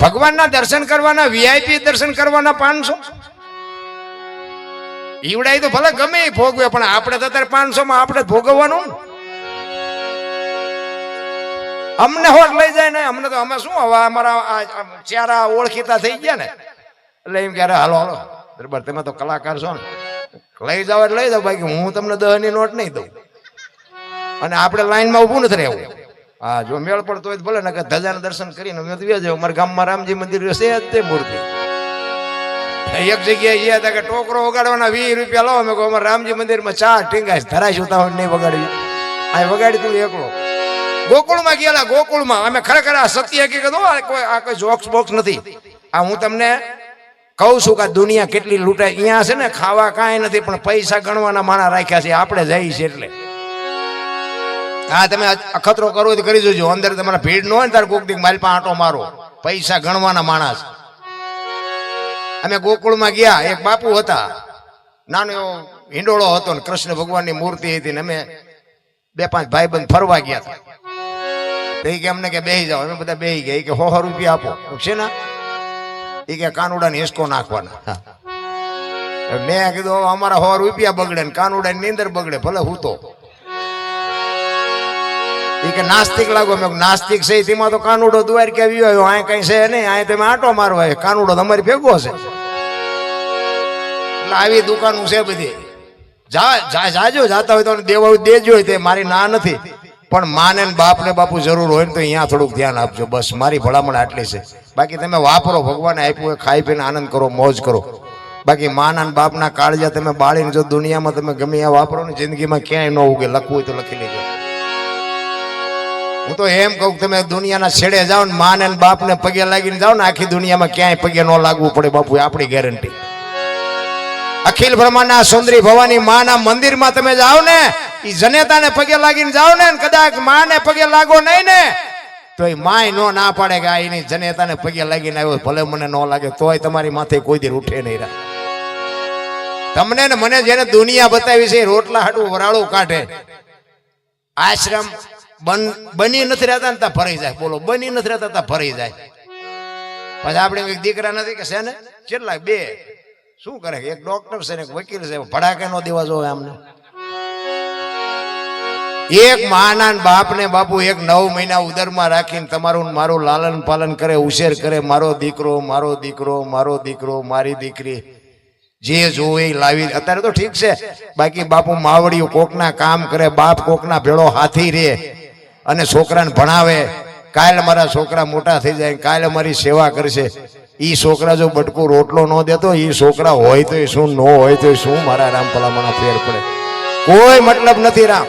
ભગવાનના દર્શન કરવાના, વીઆઈપી દર્શન કરવાના 500 ઈવડાય તો ભલે ગમે એ ભોગવે, પણ આપણે તો અત્યારે 500 માં આપણે ભોગવવાનું. અમને હોટ લઈ જાય ને, અમને તો અમે શું હવે અમારા ચારા ઓળખીતા થઈ ગયા ને, એટલે એમ ક્યારે હાલો હાલો બરાબર, તમે તો કલાકાર છો ને, લઈ જાવ એટલે લઈ જાવ, બાકી હું તમને 10 ની નોટ નહીં દઉં. અને આપણે લાઈનમાં ઊભું નથી રહેવું. હા, જો મેળ પડતો હોય ભલે ને, કે ધજાના દર્શન કરીને અમે વ્યા જાવ. અમારા ગામમાં રામજી મંદિર છે જ તે મૂર્તિ. એક જગ્યાએ ગયા હતા કે ટોકરો વગાડવાના 20 રૂપિયા લો. અમે કહો અમારા રામજી મંદિરમાં 4 ટીંગાય ધરાશ ઉતાવળ નહીં વગાડવી. આ વગાડી તું એકલો. ગોકુળમાં ગયેલા, ગોકુળમાં અમે ખરેખર આ સત્ય હકીકત, આ કોઈ જોક્સ બોક્સ નથી. આ હું તમને કહું છું કે દુનિયા કેટલી લૂંટાય. અહીંયા છે ને ખાવા કાંઈ નથી, પણ પૈસા ગણવાના માણા રાખ્યા છે. આપણે જઈએ છીએ એટલે. હા, તમે અખતરો કરવો તો કરી જોજો. અંદર તમારા ભીડ ન હોય ને, તારે કોક દી મારી પાસે આંટો મારો. પૈસા ગણવાના માણસ. અમે ગોકુળમાં ગયા, એક બાપુ હતા, નાનો એવો હિંડોળો હતો ને કૃષ્ણ ભગવાનની મૂર્તિ હતી ને, અમે 2-5 ભાઈબંધ ફરવા ગયા હતા. કે અમને કે બેહી જાઓ. અમે બધા બેહી ગયા. કે 100 રૂપિયા આપો છે ને, એ કે કાનુડા ને હિસકો નાખવાના. મેં કીધું અમારા 100 રૂપિયા બગડે ને કાનુડા ની નીંદર બગડે, ભલે હું તો. એ કે નાસ્તિક લાગો. મેં નાસ્તિક છે તેમાં તો કાનુડો દ્વાર કે આવ્યો, આ કઈ છે નહીં, આ તમે આંટો મારવા, કાનુડો તમારી ભેગો છે. એટલે આવી દુકાનો છે બધી. જાજો જાતા હોય તો દેવા દેજો. તે મારી ના નથી, પણ માને બાપ ને બાપુ જરૂર હોય ને તો અહીંયા થોડુંક ધ્યાન આપજો. બસ મારી ભલામણ આટલી છે. બાકી તમે વાપરો, ભગવાને આપ્યું હોય, ખાઈ પીને આનંદ કરો, મોજ કરો. બાકી માના બાપના કાળજા તમે બાળીને જો દુનિયામાં તમે ગમે ત્યાં વાપરો ને, જિંદગીમાં ક્યાંય ન ઉગે. લખવું હોય તો લખી લેજો. હું તો એમ કહું, તમે દુનિયાના છેડે જાઓ ને, માને બાપ ને પગે લાગીને જાઓ ને, આખી દુનિયામાં ક્યાંય પગે ન લાગવું પડે. બાપુ આપણી ગેરંટી. અખિલ બ્રહ્માંડના સુંદરી ભવાની માના મંદિરમાં તમે જાઓ ને, ઈ જનેતાને પગે લાગીને જાઓ ને, કદાચ માને પગે લાગો નહીં ને, તો એ માય નો ના પાડે કે આ એની જનેતાને પગે લાગીને આવ્યો, ભલે મને ન લાગે તોય તમારી માથે કોઈ દી ઉઠે નહીં. તમને ને મને જેને દુનિયા બતાવી છે, રોટલા હાટું વરાળું કાઢે. આશ્રમ બની નથી રહેતા ને ત્યાં ફરાઈ જાય. બોલો, બની નથી રહેતા ત્યાં ફરાઈ જાય. પછી આપણે દીકરા નથી કે છે ને, કેટલા 2 શું કરે? એક ડોક્ટર છે ને એક વકીલ છે. ભડાકે નો દેવા જોવે આમને. એક માના બાપ ને બાપુ 9 મહિના ઉદરમાં રાખીને તમારું મારું લાલન પાલન કરે, ઉછેર કરે. મારો દીકરો, મારો દીકરો, મારો દીકરો, મારી દીકરી, જે જોવે લાવી. અત્યારે તો ઠીક છે, બાકી બાપુ માવડિયું કોકના કામ કરે, બાપ કોકના ભેળો હાથી રે અને છોકરાને ભણાવે. કાલે મારા છોકરા મોટા થઈ જાય, કાલે મારી સેવા કરશે. ઈ છોકરા જો બટકું રોટલો ન દેતો, ઈ છોકરા હોય તો શું, ન હોય તો શું, મારા રામ ભલામણા ફેર પડે. કોઈ મતલબ નથી રામ.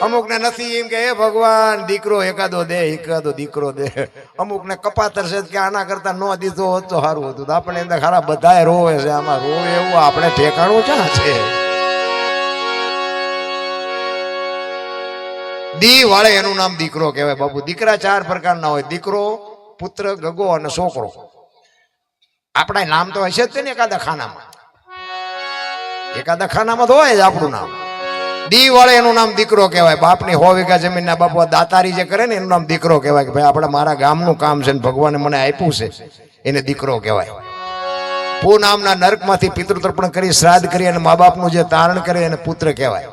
અમુક ને નથી એમ કે હે ભગવાન દીકરો એકાદો દે, એકાદો દીકરો દે. અમુક ને કપાતર છે કે આના કરતા ન દીધો હોત તો સારું હતું. આપણે એમ ખરા બધા રોવે છે, આમાં રોવે એવું આપણે ઠેકાણું ક્યાં છે? દી વાળે એનું નામ દીકરો કહેવાય. બાપુ દીકરા 4 પ્રકારના હોય: દીકરો, પુત્ર, ગગો અને છોકરો. આપણા નામ તો હશે જ ને એકાદા ખાનામાં. એકાદા ખાનામાં તો હોય જ આપણું નામ. દી વાળે એનું નામ દીકરો કહેવાય. બાપની 100 વીઘા જમીનના બાપુ દાતારી જે કરે ને, એનું નામ દીકરો કહેવાય. કે ભાઈ આપણે મારા ગામનું કામ છે ને ભગવાને મને આપ્યું છે, એને દીકરો કહેવાય. પૂ નામના નર્કમાંથી પિતૃતર્પણ કરી, શ્રાદ્ધ કરી અને મા બાપનું જે તારણ કરે એને પુત્ર કહેવાય.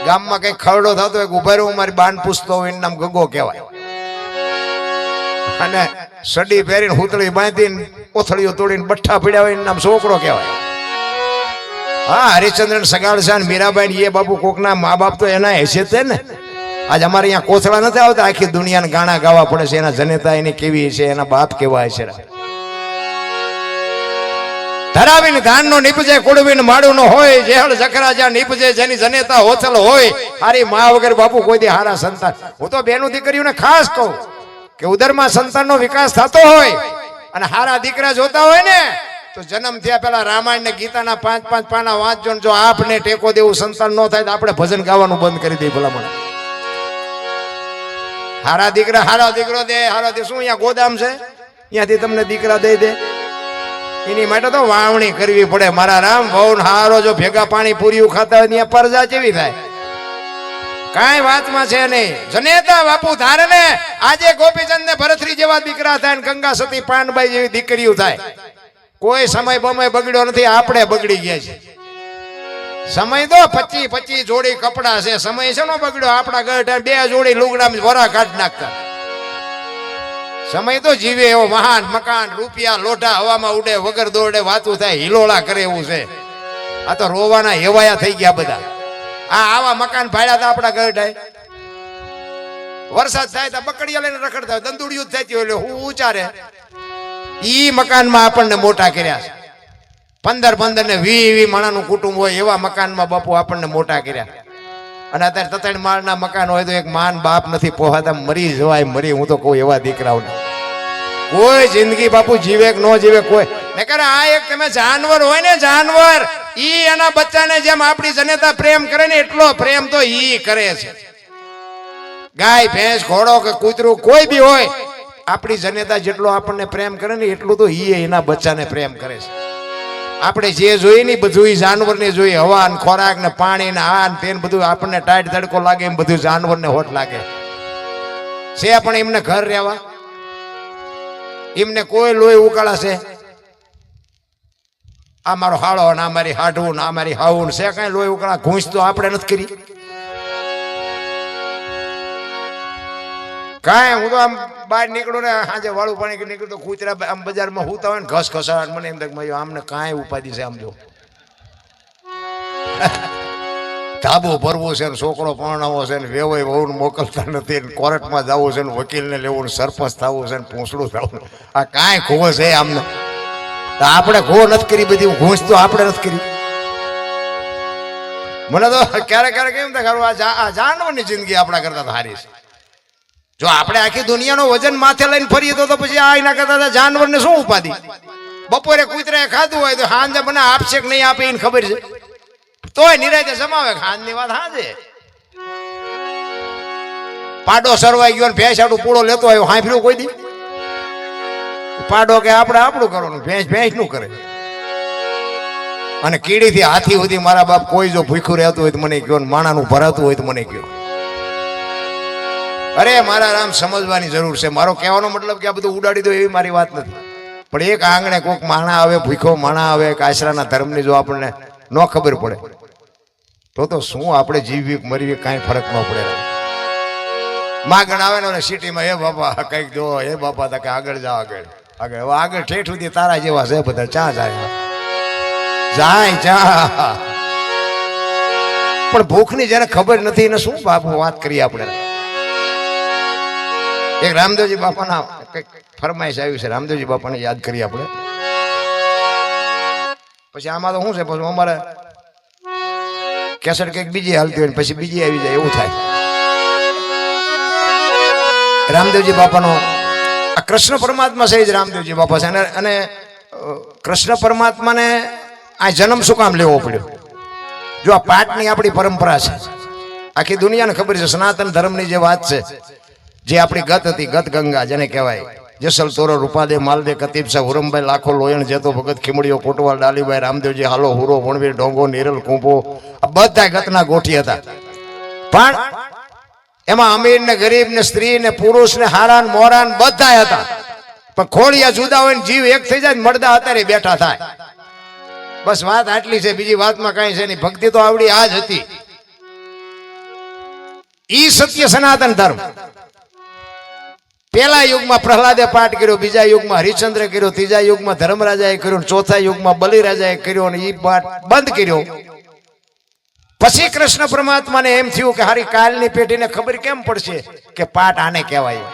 ગામમાં કઈ ખરડો થતો હોય, ઉભા રહ્યો મારી બાન પૂછતો હોય, એનું નામ ગગો કહેવાય. અને સડી પહેરીને હુતળી બાંધીને કોથળીઓ તોડીને બઠ્ઠા પીડ્યા હોય, એનું નામ છોકરો કહેવાય. હા, હરિશ્ચંદ્ર સગાડ છે, મીરાબાઈ એ બાપુ કોકના મા બાપ તો એના હેસિયત છે ને. આજ અમારે અહીંયા કોથળા નથી આવતા, આખી દુનિયાને ગાણા ગાવા પડે છે. એના જનેતા એની કેવી છે, એના બાપ કેવા છે. ધરાવીને ધાનનો નીપજે, કુડવીને માળુનો હોય, જેહળ જખરા જ્યાં નીપજે, જેની જનેતા હોથલ હોય. હારી મા વગર બાપુ કોઈ દી હારા સંતાન. હું તો બેનું દીકરીઓને ખાસ કહું કે ઉદરમાં સંતાનનો વિકાસ થતો હોય અને હારા દીકરા જોતા હોય ને, તો જન્મ થયા પેલા રામાયણ ને ગીતાના 5-5 પાના વાંચજો. જો આપને ટેકો દેવું સંતાન ન થાય તો આપણે ભજન ગાવાનું બંધ કરી દઈએ. ભલામણ હારા દીકરા, હારા દીકરો દે, હારા દે. શું અહીંયા ગોદામ છે, અહીંયાથી તમને દીકરા દઈ દે? એની માટે તો વાવણી કરવી પડે. મારા રામ, બહુ હારો જો ભેગા પાણી પૂરીયું ખાતા હોય ત્યાં પરજા જેવી થાય. કાંઈ વાતમાં છે નહીં. જનેતા બાપુ ધારે ને આજે ગોપીચંદ ને ભરતરી જેવા દીકરા થાય ને ગંગા સતી પાનબાઈ જેવી દીકરીઓ થાય. કોઈ સમય બમય બગડ્યો નથી, આપણે બગડી ગયા છે. સમય તો 25 જોડી કપડા છે, સમય છે નો બગડ્યો. આપણા ગઢ 2 જોડી લુગડા વરા કાઢ નાખતા. સમય તો જીવે એવો મહાન, મકાન રૂપિયા લોઢા હવામાં ઉડે, વગર દોડે વાતું થાય, હિલોળા કરે એવું છે. આ તો રોવાના હેવાયા થઈ ગયા બધા. આવા મકાન ભાડ્યા હતા આપણા ગઢ. વરસાદ થાય તો બકડીયા લઈને રખડતા હોય, દંદુડિયું જ થતી હોય એટલે હું ઉચારે. ઈ મકાનમાં આપણને મોટા કર્યા છે. 15 ને 20 માણાનું કુટુંબ હોય એવા મકાનમાં બાપુ આપણને મોટા કર્યા. અને અત્યારે 3 માળના મકાન હોય તો એક માન બાપ નથી પોહાતા, મરી જવાય મરી. હું તો કહું એવા દીકરાઓને કોઈ જિંદગી બાપુ જીવે કે ન જીવે કોઈ નકર. આ એક તમે જાનવર હોય ને, જાનવર ઈ એના બચ્ચાને જેમ આપણી જનેતા પ્રેમ કરે ને એટલો પ્રેમ તો ઈ કરે છે. ગાય ભેંસ ઘોડો કે કૂતરું કોઈ બી હોય, આપણી જનેતા જેટલો આપણને પ્રેમ કરે ને એટલું તો ઈ એના બચ્ચાને પ્રેમ કરે છે. આપણે જે જોઈએ ને બધું ઈ જાનવરને જોઈએ. હવા ને ખોરાક ને પાણી ને આ ને તે બધું આપણને ટાઈટ તડકો લાગે એમ બધું જાનવરને હોટ લાગે છે. પણ એમને ઘર રહેવા, એમને કોઈ લોહી ઉકાળાશે. આ મારો હાળો ને આ મારી હાડવું ને આ મારી હાવું છે, કઈ લોહી ઉકાળા ઘૂંસ તો આપણે નથી કરી કાંઈ. હું તો આમ બહાર નીકળું ને સાંજે વાળું પાણી નીકળું તો કૂતરા આમ બજારમાં હુતા હોય ને ઘસ ઘસાટ, મને એમ થાય આમને કાંઈ ઉપાધિ છે. આમ જો ધાબો ભરવો છે ને છોકરો પરણાવો છે ને વેવાય વહુને મોકલતા નથી ને કોર્ટમાં જવું છે ને વકીલને લેવું ને સરપંચ થવું છે ને પૂંછડું થવું. આ કાંઈ ખોવો છે આમને. આપણે ખો નથી કરી બધી ઘૂંસ તો આપણે નથી કરી. મને તો ક્યારેક ક્યારેક એમ થાય આ જાનવરની જિંદગી આપણા કરતા સારી છે. જો આપણે આખી દુનિયાનો વજન માથે લઈને ફરીએ તો પછી આ એના કરતા જાનવરને શું ઉપાધિ. બપોરે કૂતરાએ ખાધું હોય તો સાંજે મને આપશે કે નહીં આપે એને ખબર છે, તોય નિરાતે જમાવે. ખાંડની વાત હાજે. પાડો સરવાઈ ગયો ને ભેંસ આડું પૂળો લેતો આવ્યો, હાંફર્યું કોઈ દી? પાડો કે આપણે આપણું કરવાનું, ભેંસ ભેંસ નું કરે. અને કીડી થી હાથી સુધી મારા બાપ કોઈ જો ભૂખ્યું રહેતું હોય તો મને કયો, માણાનું ભરાતું હોય તો મને કયો. અરે મારા રામ, સમજવાની જરૂર છે. મારો કહેવાનો મતલબ કે આ બધું ઉડાડી દો એવી મારી વાત નથી. પણ એક આંગણે કોઈક માણા આવે, ભૂખ્યો માણા આવે, કાશરાના ધર્મની જો આપણને ન ખબર પડે તો શું આપણે જીવવી મરવી કાંઈ ફરક ન પડે. માગણ આવે ને સિટીમાં, હે બાપા કંઈક જો, હે બાપા તા કે આગળ જાઓ, આગળ આગળ. હવે આગળ ઠેઠ સુધી તારા જેવા છે બધા. ચા જાય જાય ચા. પણ ભૂખની જેને ખબર નથી એને શું બાપુ વાત કરીએ આપણે. એક રામદેવજી બાપાના કઈક ફરમાઈશ આવ્યું છે, રામદેવજી બાપાને યાદ કરીએ આપણે. પછી આમાં તો શું છે, પછી અમારે કેસેટ કઈક બીજી હાલતી હોય પછી બીજી આવી જાય એવું થાય. રામદેવજી બાપાનો આ કૃષ્ણ પરમાત્મા છે જ રામદેવજી બાપા છે. અને કૃષ્ણ પરમાત્માને આ જન્મ શું કામ લેવો પડ્યો? જો આ પાઠની આપણી પરંપરા છે, આખી દુનિયાને ખબર છે. સનાતન ધર્મની જે વાત છે, જે આપણી ગત હતી, ગત ગંગા જેને કહેવાય, જેસલ તોરો રૂપાદે માલદે કતીબ સા હુરમભાઈ લાખો લોયણ જેતો ભગત ખીમડીઓ કોટવાલ ડાલીભાઈ રામદેવજી હાલો હુરો વણવીર ડોંગો નિરલ કુંભો, આ બધા ગતના ગોઠી હતા. પણ એમાં અમીર ને ગરીબ ને સ્ત્રી ને પુરુષ ને હારા ને મોરા ને બધા હતા. પણ ખોળિયા જુદા હોય ને જીવ એક થઈ જાય, મળદા અત્યારે બેઠા થાય. બસ વાત આટલી છે, બીજી વાતમાં કઈ છે નહીં. ભક્તિ તો આવડી આ જ હતી. ઈ સત્ય સનાતન ધર્મ. પહેલા યુગમાં પ્રહલાદે પાઠ કર્યો, બીજા યુગમાં હરિશ્ચંદ્ર કર્યો, ત્રીજા યુગમાં ધર્મરાજાએ કર્યો, ચોથા યુગમાં બલિરાજાએ કર્યો, અને એ પાઠ બંધ કર્યો. પછી કૃષ્ણ પરમાત્માને એમ થયું કે હારી કાલની પેઢીને ખબર કેમ પડશે કે પાઠ આને કહેવાય.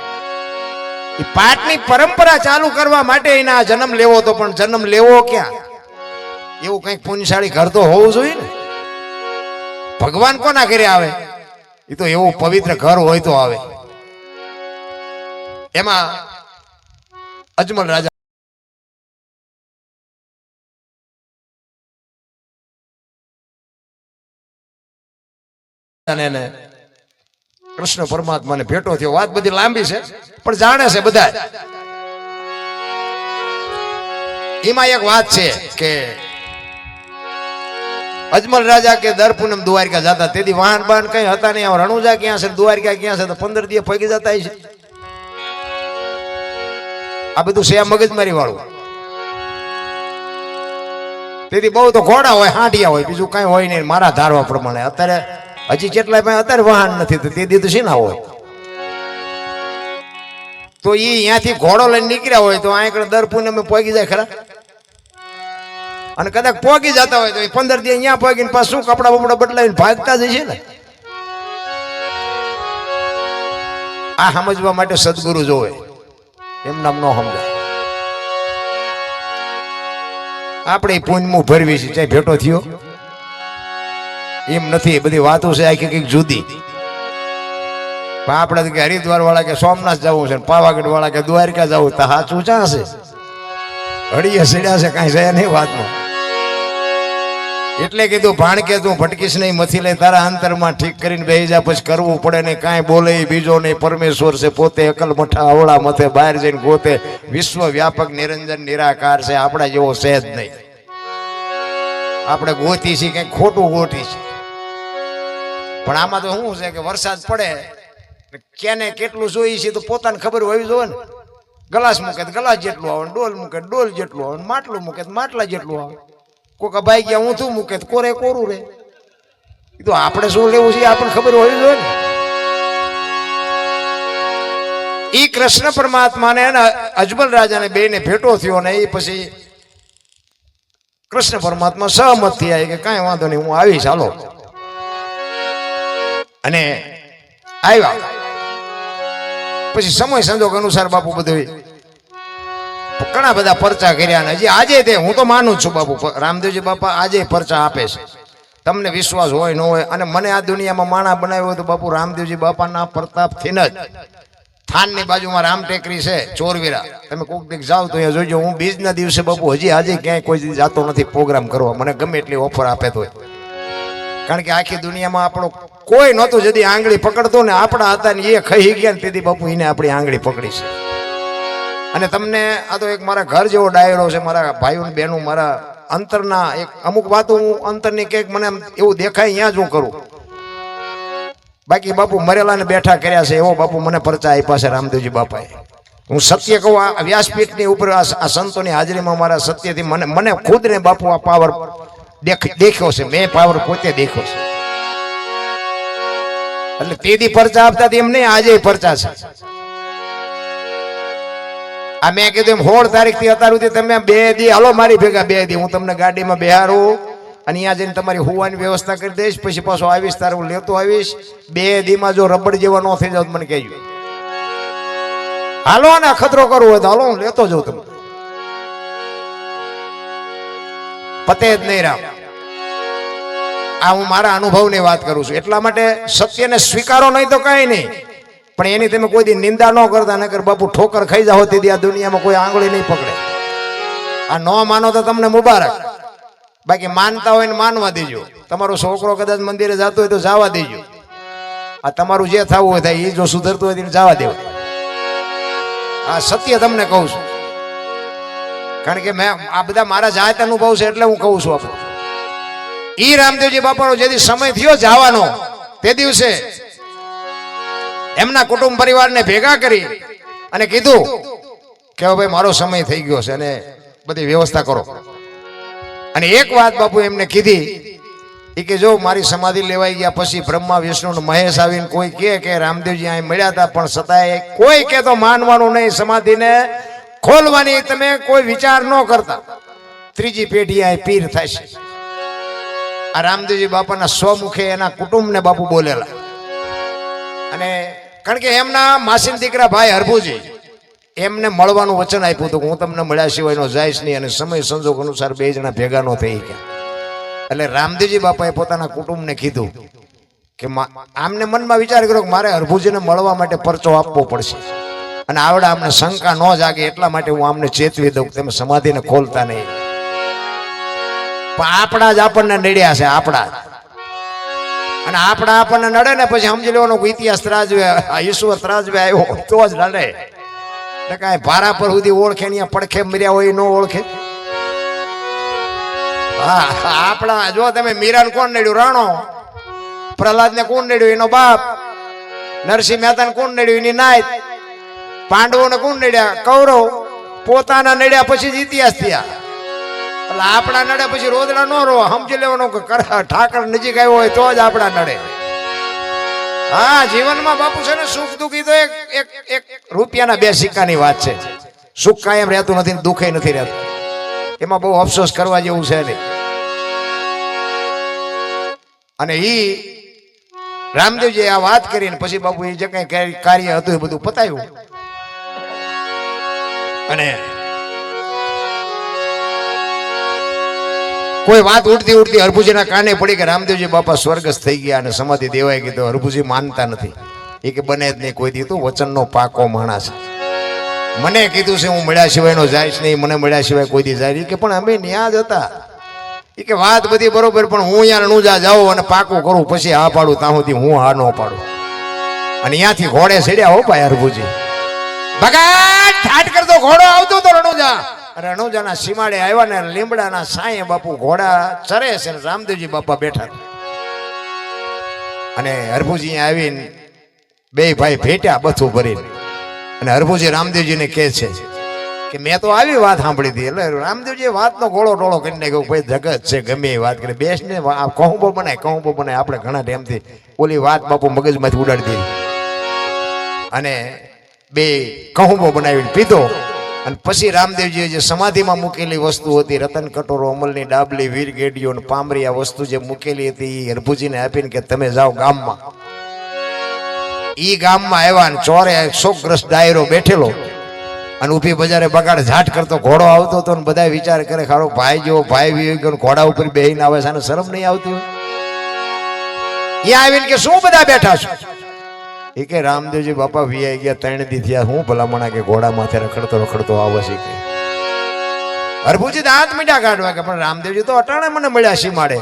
એ પાઠની પરંપરા ચાલુ કરવા માટે એના જન્મ લેવો હતો. પણ જન્મ લેવો ક્યાં? એવું કઈક પુણ્યશાળી ઘર તો હોવું જોઈએ ને. ભગવાન કોના ઘરે આવે? એ તો એવું પવિત્ર ઘર હોય તો આવે. એમાં અજમલ રાજા કૃષ્ણ પરમાત્માને ભેટો થયો. વાત બધી લાંબી છે પણ જાણે છે બધા. એમાં એક વાત છે કે અજમલ રાજા કે દર પૂનમ દ્વારકા જતા, તેથી વાહન બાહન કઈ હતા નહીં. રણુજા ક્યાં છે, દ્વારકા ક્યાં છે, તો 15 દિવસ પગી જતા છે. આ બધું છે મગજમારી વાળું. તેથી બહુ તો ઘોડા હોય, હાંડિયા હોય, બીજું કઈ હોય નહીં મારા ધારવા પ્રમાણે. અત્યારે હજી કેટલાય પાસે અત્યારે વાહન નથી, તો તે દીધું છે ના હોય. તો એ અહીંયાથી ઘોડો લઈને નીકળ્યા હોય તો અહીંયા દર પૂનમે પહોંચી જાય ખરા. અને કદાચ પહોંચી જતા હોય તો 15 દિવસ અહીંયા પહોંચીને પાછું શું કપડા બપડા બદલાવીને ભાગતા જ છે ને. આ સમજવા માટે સદગુરુ જોવે, એમ નામ ન સમજાય. આપણે પુણ્યમું ભરવી છે, ચાહે ભેટો થયો એમ નથી. બધી વાતો છે આખી કંઈક જુદી. આપણે કે હરિદ્વાર વાળા કે સોમનાથ જવું છે, પાવાગઢ વાળા કે દ્વારકા જવું, તો સાચું ચા છે? હળીએ સીડ્યા છે, કાંઈ છે નહીં વાતમાં. એટલે કીધું ભાણકે તું ભટકીશ નહીં, મથી લઈ તારા અંતરમાં ઠીક કરીને બેસી જા, પછી કરવું પડે નહીં, કાંઈ બોલે બીજો નહીં. પરમેશ્વર છે પોતે, અકલ મઠા અવળા મથે, બહાર જઈને ગોતે, વિશ્વ વ્યાપક નિરંજન નિરાકાર છે. આપણા જેવો છે જ નહીં. આપણે ગોતી છીએ કંઈક ખોટું ગોતી છે. પણ આમાં તો શું છે કે વરસાદ પડે કેને કેટલું જોઈએ છે તો પોતાને ખબર હોવી જોઈએ ને. ગ્લાસ મૂકે તો ગ્લાસ જેટલું આવે, ડોલ મૂકે ડોલ જેટલું આવે, માટલું મૂકે તો માટલા જેટલું આવે. કોઈક ભાઈ ગયા ઊંધું મૂકે તો કોરે કોરું રે. તો આપણે શું લેવું છે આપણને ખબર હોવી જોઈએ ને. ઈ કૃષ્ણ પરમાત્માને અજમલ રાજાને બેને ભેટો થયો ને એ પછી કૃષ્ણ પરમાત્મા સહમત થયા કે કાંઈ વાંધો નહીં, હું આવીશ, હાલો. અને આવ્યા. પછી સમય સંજોગ અનુસાર બાપુ બધું ઘણા બધા પરચા કર્યા. ને હજી આજે તે હું તો માનું છું બાપુ રામદેવજી બાપા આજે પરચા આપે છે. તમને વિશ્વાસ હોય ન હોય, અને મને આ દુનિયામાં માણા બનાવ્યો હોય તો બાપુ રામદેવજી બાપાના પ્રતાપથી જ. થાનની બાજુમાં રામ ટેકરી છે, ચોરવીરા. તમે કોઈક દીક જાઓ તો અહીંયા જોઈજો. હું બીજના દિવસે બાપુ હજી આજે ક્યાંય કોઈ જાતો નથી પ્રોગ્રામ કરવા, મને ગમે એટલી ઓફર આપે તો. કારણ કે આખી દુનિયામાં આપણો કોઈ નહોતું જદી આંગળી પકડતો ને આપણા હતા ને એ ખાઈ ગયા ને તેથી બાપુ એને આપણી આંગળી પકડી છે. અને તમને આ તો એક મારા ઘર જેવો ડાયરો છે. મારા ભાઈઓ બહેનો મારા અંતરના એક અમુક વાતો હું અંતરની કંઈક મને એવું દેખાય અહીંયા જ હું કરું. બાકી બાપુ મરેલા ને બેઠા કર્યા છે એવો બાપુ મને પરચા આપ્યા છે રામદેવજી બાપાએ. હું સત્ય કહું, આ વ્યાસપીઠની ઉપર આ સંતોની હાજરીમાં મારા સત્યથી મને ખુદને બાપુ આ પાવર દેખ્યો છે. મેં પાવર પોતે દેખ્યો છે. એટલે તેથી પરચા આપતા એમ નહીં, આજે પરચા છે. આ મેં કીધું એમ 16 તારીખથી અત્યાર સુધી તમે 2 દી હાલો મારી ભેગા, 2 દી હું તમને ગાડીમાં બેહારું અને અહીંયા જઈને તમારી હોવાની વ્યવસ્થા કરી દઈશ. પછી પાછો આવીશ, તારે હું લેતો આવીશ. 2 દીમાં જો રબડ જેવા ન થઈ જાવ તો મને કહેજો. હાલો ને ખતરો કરવો હોય તો હાલો, હું લેતો જાઉં તમને. પતે જ નહીં રામ. આ હું મારા અનુભવની વાત કરું છું. એટલા માટે સત્યને સ્વીકારો નહીં તો કઈ નહીં, પણ એની તમે કોઈ દી નિંદા ન કરતા, નકર બાપુ ઠોકર ખાઈ જાઓ તેથી આ દુનિયામાં કોઈ આંગળી નહીં પકડે. આ ન માનો તો તમને મુબારક. બાકી માનતા હોય ને માનવા દેજો. તમારો છોકરો કદાચ મંદિરે જતો હોય તો જવા દેજો. આ તમારું જે થવું હોય થાય, એ જો સુધરતું હોય તો જવા દેવું. આ સત્ય તમને કહું છું, કારણ કે મેં આ બધા મારા જાત અનુભવ છે એટલે હું કહું છું. આપણે ઈ રામદેવજી બાપાનો જેથી સમય થયો જવાનો તે દિવસે એમના કુટુંબ પરિવારને ભેગા કરી અને કીધું કે ભાઈ મારો સમય થઈ ગયો છે અને બધી વ્યવસ્થા કરો. અને એક વાત બાપુ એમને કીધી કે જો મારી સમાધિ લેવાઈ ગયા પછી બ્રહ્મા વિષ્ણુ ને મહેશ આવીને કોઈ કે રામદેવજી અહીં મળ્યા હતા, પણ છતાંય કોઈ કે તો માનવાનું નહીં, સમાધિને ખોલવાની તમે કોઈ વિચાર ન કરતા. ત્રીજી પેઢી અહીં પીર થશે. આ રામદેવજી બાપાના સ્વમુખે એના કુટુંબને બાપુ બોલેલા. અને કારણ કે એમના માસીન દીકરા ભાઈ હરભુજી એમને મળવાનું વચન આપ્યું હતું કે હું તમને મળ્યા સિવાયનો જઈશ નહીં. અને સમય સંજોગ અનુસાર 2 જણા ભેગા ન થઈ ગયા. એટલે રામદેવજી બાપાએ પોતાના કુટુંબને કીધું કે આમને મનમાં વિચાર કર્યો કે મારે હરભુજીને મળવા માટે પરચો આપવો પડશે, અને આવડા અમને શંકા ન જાગે એટલા માટે હું આમને ચેતવી દઉં તમે સમાધિને ખોલતા નહીં. પણ આપણા જ આપણને નડ્યા છે, આપણા જ. અને આપણા આપણને નડે ને પછી સમજી લેવાનો ઇતિહાસ ત્રાજવે, ઈશ્વર ત્રાજવે આવ્યો તો જ નડે. કાંઈ ભારા પર સુધી ઓળખે ને પડખે મર્યા હોય ન ઓળખે. હા આપણા જો તમે મીરાને કોણ નડ્યું? રાણો. પ્રહલાદને કોણ નડ્યું? એનો બાપ. નરસિંહ મહેતાને કોણ નડ્યું? એની નાયત. પાંડવોને કોણ નડ્યા? કૌરવ. પોતાના નડ્યા પછી જ ઇતિહાસ થયા. એટલે આપણા નડે પછી રોદડા નો રો, સમજી લેવાનું કે ઠાકર નજીક આવ્યો હોય તો જ આપણા નડે. હા જીવનમાં બાપુ છે ને સુખ દુઃખ તો એક રૂપિયાના બે સિક્કાની વાત છે. સુખ કાયમ રહેતું નથી, દુઃખે નથી રહેતું. એમાં બહુ અફસોસ કરવા જેવું છે નહીં. અને ઈ રામદેવજી આ વાત કરીને પછી બાપુ એ જે કઈ કાર્ય હતું એ બધું પતાવ્યું. અને કોઈ વાત ઉડતી ઉડતી હરભુજીના કાને પડી કે રામદેવજી બાપા સ્વર્ગસ્થ થઈ ગયા અને સમાધિ દેવાઈ ગઈ. તો હરભુજી માનતા નથી. એ કે બને જ નહીં કોઈ દી, તું વચનનો પાકો માણસ. મને કીધું છે હું મળ્યા સિવાયનો જાઈશ નહીં, મને મળ્યા સિવાય કોઈ દી જાય. કે પણ અમે ન્યા જ હતા. એ કે વાત બધી બરોબર, પણ હું યાર નુજા જાઉં અને પાકું કરું પછી હા પાડું, ત્યાં સુધી હું હા ન પાડું. અને ત્યાંથી ઘોડે ચડ્યા હો ભાઈ હરભુજી. ભગત ઠાટ કરતો ઘોડો આવતો તો રણુજા. રણુજાના સીમાડે આવ્યા ને લીમડાના સાંયે બાપુ ઘોડા ચરે છે. રામદેવજી બાપા બેઠા. અને હરભુજી આવીને બે ભાઈ ભેટ્યા બથું ભરીને. અને હરભુજી રામદેવજીને કહે છે કે મેં તો આવી વાત સાંભળી હતી. એટલે રામદેવજી વાતનો ગોળો ટોળો કરી નાખ્યો. ભાઈ જગત છે, ગમે એ વાત કરે, બેસને કહુંબો બનાય, કહુંબો બનાય. આપણે ઘણા ટાઈમથી ઓલી વાત બાપુ મગજમાંથી ઉડાડી દીધી. અને બે કહુંબો બનાવીને પીધો. અને પછી રામદેવજીએ જે સમાધિમાં મૂકેલી વસ્તુ હતી, રતન કટોરો, અમલની ડાબલી, વીર ગેડીઓ ને પામરી, આ વસ્તુ જે મૂકેલી હતી એ હરભુજીને આપીને કે તમે જાઓ ગામમાં. ઈ ગામમાં આવ્યા ને ચોરે શોકગ્રસ્ત ડાયરો બેઠેલો અને ઊભી બજારે બગાડ ઝાટ કરતો ઘોડો આવતો હતો. ને બધા વિચાર કરે ખારો ભાઈ જેવો ભાઈ વી ગયો ઘોડા ઉપર બેહીને આવે છે, શરમ નહીં આવતી હોય? ત્યાં આવીને કે શું બધા બેઠા છો? એ કે રામદેવજી બાપા વીઆઈ ગયા, 3 દી થયા. હું ભલામણા કે ઘોડા માથે રખડતો રખડતો આવે છે. કે હરભુજી દાંત મીઠા કાઢવા કે પણ રામદેવજી તો અટાણે મને મળ્યા સીમાડે.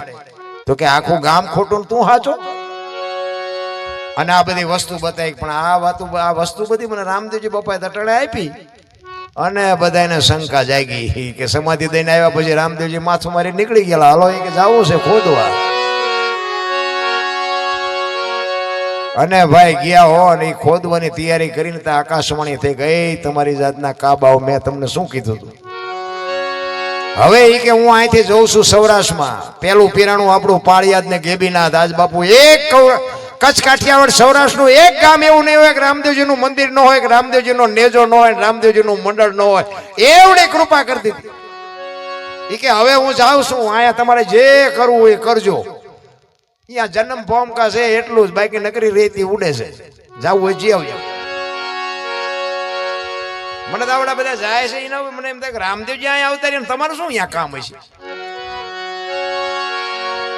તો કે આખું ગામ ખોટું, તું હાચો. અને આ બધી વસ્તુ બતાવી. પણ આ વસ્તુ બધી મને રામદેવજી બાપાએ અટાણે આપી. અને બધાને શંકા જાગી કે સમાધિ દઈને આવ્યા પછી રામદેવજી માથું મારી નીકળી ગયેલા. હાલો એ કે જાવું છે ખોદવા. અને ભાઈ ગયા હો અને ખોદવાની તૈયારી કરીને ત્યાં આકાશવાણી થઈ ગઈ, તમારી જાતના કાબાઓ મેં તમને શું કીધું હતું? હવે એ કે હું અહીંથી જઉં છું સૌરાષ્ટ્રમાં. પેલું પીરાણું આપણું પાળિયાદ ને ગેબીનાથ. આજ બાપુ એક કચ્છ કાઠિયાવાડ સૌરાષ્ટ્રનું એક ગામ એવું નહીં હોય કે રામદેવજીનું મંદિર ન હોય, કે રામદેવજીનો નેજો ન હોય, રામદેવજીનું મંડળ ન હોય. એવડી કૃપા કરી દીધી. એ કે હવે હું જાઉં છું, અહીંયા તમારે જે કરવું હોય કરજો. અહીંયા જન્મ ભોમકા છે એટલું જ, બાકી નકરી રેતી ઉડે છે. જાવું હોય જી આવજો. મને તો આવડા બધા જાય છે એના મને એમ થાય કે રામદેવજી અહીંયા આવતા રહે, તમારું શું અહીંયા કામ હશે?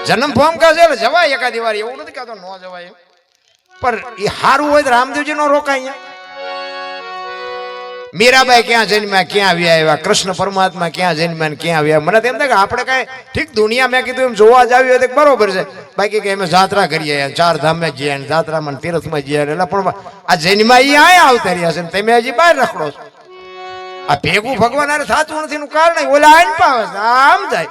જન્મ ભોમકા છે એટલે જવાય એકાદી વાર, એવું નથી કહેતો ન જવાય. પણ એ સારું હોય તો રામદેવજી નો રોકાય. મીરાબાઈ ક્યાં જન્મ્યા, ક્યાં આવ્યા? કૃષ્ણ પરમાત્મા ક્યાં જન્મ્યા ને ક્યાં આવ્યા? મને તેમ થાય કે આપણે કઈ ઠીક દુનિયા મેં કીધું એમ જોવા જ આવ્યું હોય બરોબર છે. બાકી કે અમે જાત્રા કરીએ, 4 ધામે જઈએ, જાત્રામાં તીર્થમાં જઈએ. એટલે પણ આ જન્મા એ આયા આવતા રહ્યા છે, તમે હજી બહાર રખડો છો. આ ભેગું ભગવાન થતું નથી નું કારણ ઓલા આઈને પાવે છે, આમ જાય.